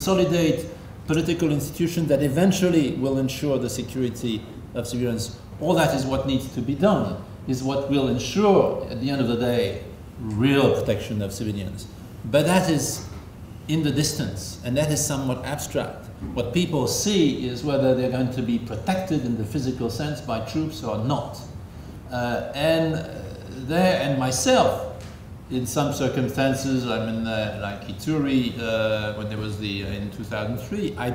consolidate political institutions that eventually will ensure the security of civilians. All that is what needs to be done, is what will ensure, at the end of the day, real protection of civilians. But that is in the distance, and that is somewhat abstract. What people see is whether they're going to be protected in the physical sense by troops or not. And myself, in some circumstances, I mean, like Ituri, when there was in 2003, I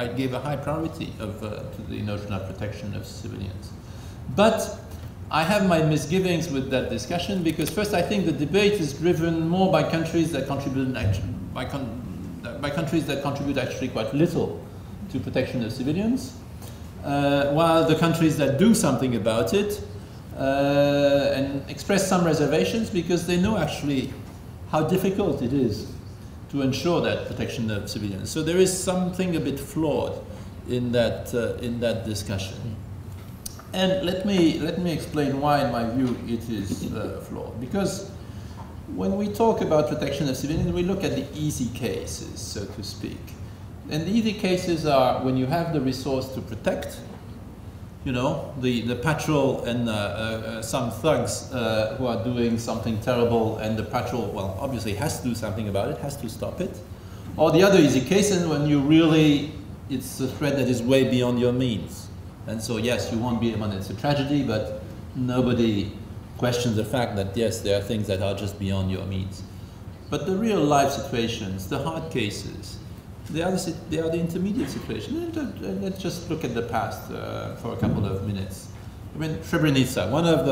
gave a high priority to the notion of protection of civilians. But I have my misgivings with that discussion because first I think the debate is driven more by countries that contribute by countries that contribute actually quite little to protection of civilians, while the countries that do something about it and express some reservations because they know actually how difficult it is to ensure that protection of civilians. So there is something a bit flawed in that discussion. And let me explain why, in my view, it is flawed. Because when we talk about protection of civilians, we look at the easy cases, so to speak. And the easy cases are when you have the resource to protect, you know, the patrol and some thugs who are doing something terrible, and the patrol, well, obviously has to do something about it, has to stop it. Or the other easy case is when you really, it's a threat that is way beyond your means. And so, yes, you won't be, I mean, it's a tragedy, but nobody questions the fact that, yes, there are things that are just beyond your means. But the real life situations, the hard cases, they are the intermediate situations. Let's just look at the past for a couple of minutes. I mean, Srebrenica, one of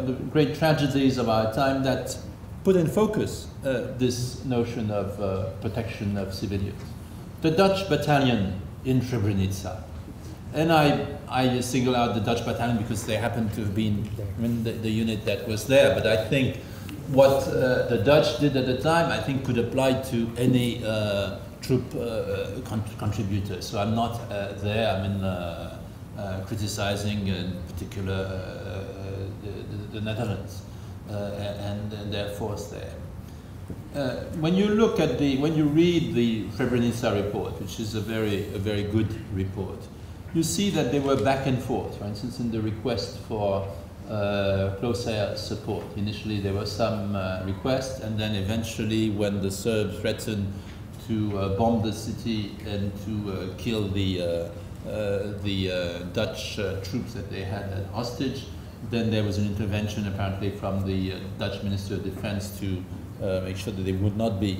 the great tragedies of our time that put in focus this notion of protection of civilians. The Dutch battalion in Srebrenica. And I single out the Dutch battalion because they happen to have been, I mean, the unit that was there. But I think what the Dutch did at the time, I think, could apply to any troop contributor. So I'm not there, I mean, criticizing in particular the Netherlands and their force there. When you look at when you read the Srebrenica report, which is a very good report, you see that they were back and forth. For instance, in the request for close air support. Initially there was some request, and then eventually when the Serbs threatened to bomb the city and to kill the Dutch troops that they had at hostage, then there was an intervention apparently from the Dutch Minister of Defense to make sure that there would not be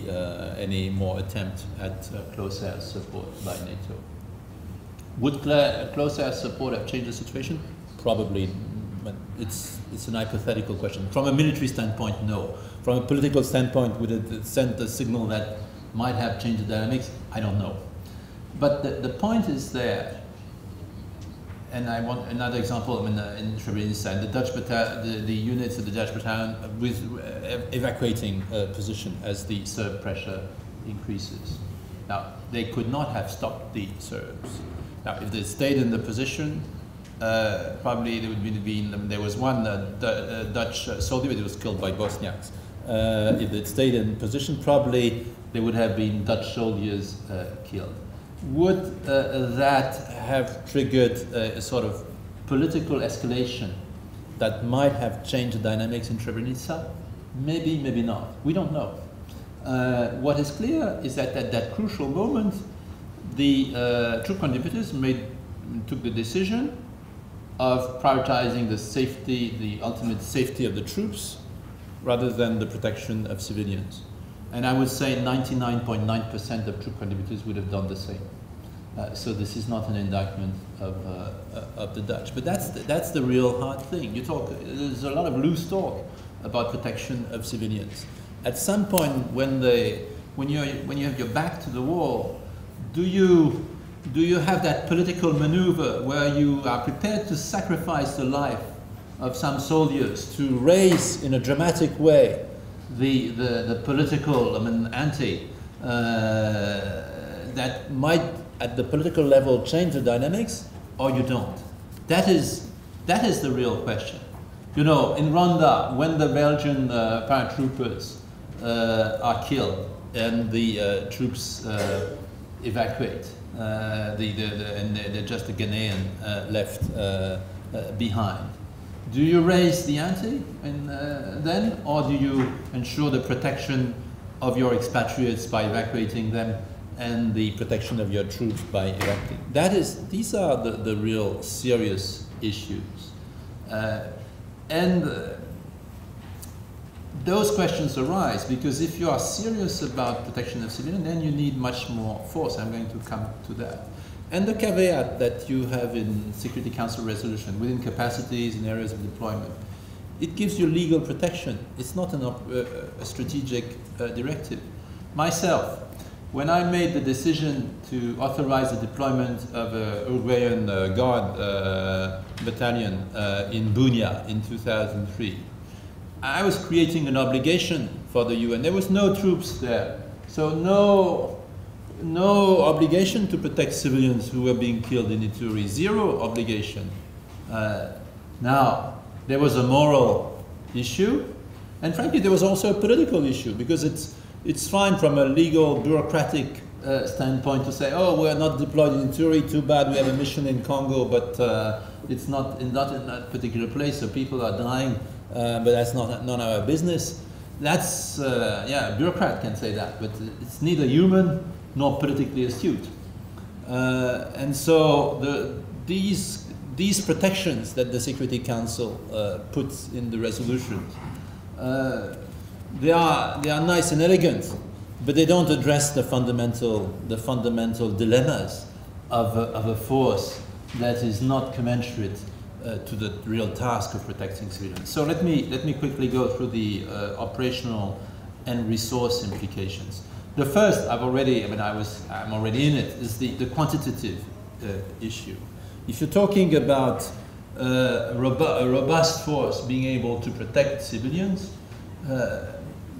any more attempt at close air support by NATO. Would close air support have changed the situation? Probably, but it's an hypothetical question. From a military standpoint, no. From a political standpoint, would it send a signal that might have changed the dynamics? I don't know. But the point is there, and I want another example. I mean, in Srebrenica, the units of the Dutch battalion with evacuating position as the Serb pressure increases. Now, they could not have stopped the Serbs. Now, if they stayed in the position, probably there would have been, there was one Dutch soldier, but he was killed by Bosniaks. If they'd stayed in position, probably there would have been Dutch soldiers killed. Would that have triggered a sort of political escalation that might have changed the dynamics in Srebrenica? Maybe, maybe not. We don't know. What is clear is that at that crucial moment, the troop contributors took the decision of prioritizing the safety, the ultimate safety of the troops, rather than the protection of civilians. And I would say 99.9% of troop contributors would have done the same. So this is not an indictment of the Dutch. But that's the real hard thing. There's a lot of loose talk about protection of civilians. At some point, when you have your back to the wall, do you have that political maneuver where you are prepared to sacrifice the life of some soldiers to raise in a dramatic way the political, I mean, that might at the political level change the dynamics, or you don't? That is the real question. You know, in Rwanda, when the Belgian paratroopers are killed, and the troops evacuate. And just the Ghanaian left behind. Do you raise the ante then, or do you ensure the protection of your expatriates by evacuating them and the protection of your troops by evacuating? These are the real serious issues. Those questions arise because if you are serious about protection of civilians, then you need much more force. I'm going to come to that. And the caveat that you have in Security Council resolution, within capacities in areas of deployment, it gives you legal protection. It's not a strategic directive. Myself, when I made the decision to authorize the deployment of a Uruguayan Guard battalion in Bunia in 2003, I was creating an obligation for the UN. There was no troops there, so no obligation to protect civilians who were being killed in Ituri. Zero obligation. Now, there was a moral issue, and frankly, there was also a political issue, because it's fine from a legal, bureaucratic standpoint to say, oh, we're not deployed in Ituri, too bad, we have a mission in Congo, but it's not in that particular place, so people are dying. But that's not our business. That's, yeah, a bureaucrat can say that, but it's neither human nor politically astute. And so these protections that the Security Council puts in the resolutions, they are nice and elegant, but they don't address the fundamental dilemmas of a force that is not commensurate to the real task of protecting civilians. So let me quickly go through the operational and resource implications. The first, I'm already in it, is the quantitative issue. If you're talking about a robust force being able to protect civilians,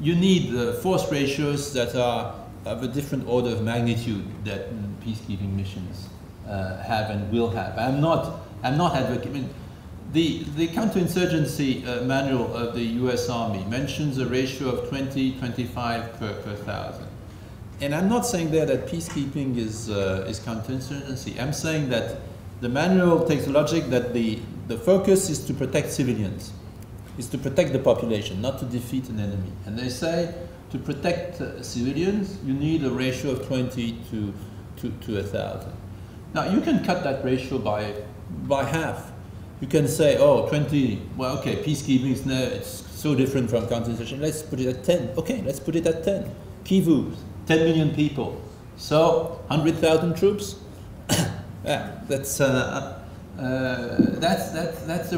you need force ratios that are of a different order of magnitude that peacekeeping missions have and will have. I'm not advocating. The counterinsurgency manual of the US Army mentions a ratio of 20-25 per 1,000. And I'm not saying there that peacekeeping is counterinsurgency. I'm saying that the manual takes the logic that the focus is to protect civilians, is to protect the population, not to defeat an enemy. And they say to protect civilians, you need a ratio of 20 to 1,000. Now, you can cut that ratio by half. You can say, oh, 20, well, okay, peacekeeping is it's so different from counterinsurgency. Let's put it at 10. Okay, let's put it at 10. Kivu, 10 million people. So, 100,000 troops? Yeah, that's the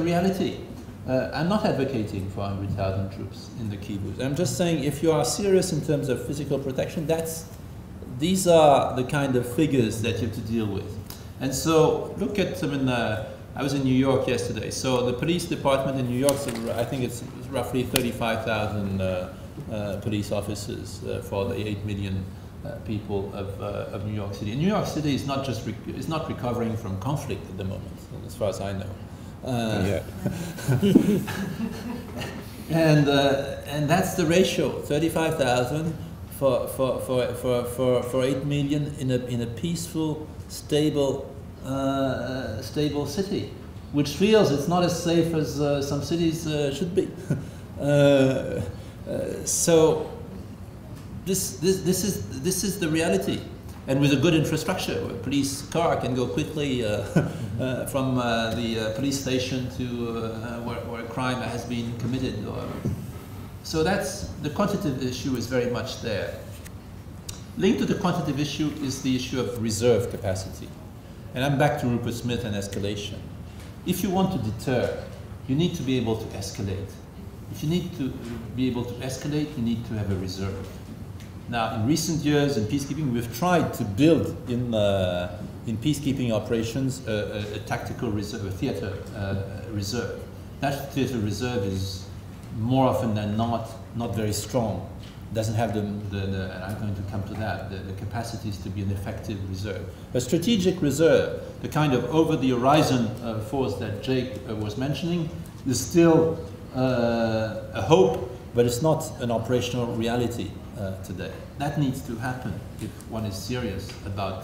reality. I'm not advocating for 100,000 troops in the Kivus. I'm just saying, if you are serious in terms of physical protection, these are the kind of figures that you have to deal with. And so, look at I was in New York yesterday. So the police department in New York, I think it's roughly 35,000 police officers for the 8 million people of New York City. And New York City is not just is not recovering from conflict at the moment, as far as I know. And that's the ratio: 35,000 for 8 million in a peaceful, stable city, which feels it's not as safe as some cities should be. So this is the reality, and with a good infrastructure, a police car can go quickly from the police station to where a crime has been committed. So that's the quantitative issue is very much there. Linked to the quantitative issue is the issue of reserve capacity. And I'm back to Rupert Smith and escalation. If you want to deter, you need to be able to escalate. If you need to be able to escalate, you need to have a reserve. Now, in recent years in peacekeeping, we've tried to build in peacekeeping operations a tactical reserve, a theater reserve. That theater reserve is more often than not very strong. Doesn't have and I'm going to come to that, the capacities to be an effective reserve. A strategic reserve, the kind of over-the-horizon force that Jake was mentioning, is still a hope, but it's not an operational reality. today. That needs to happen if one is serious about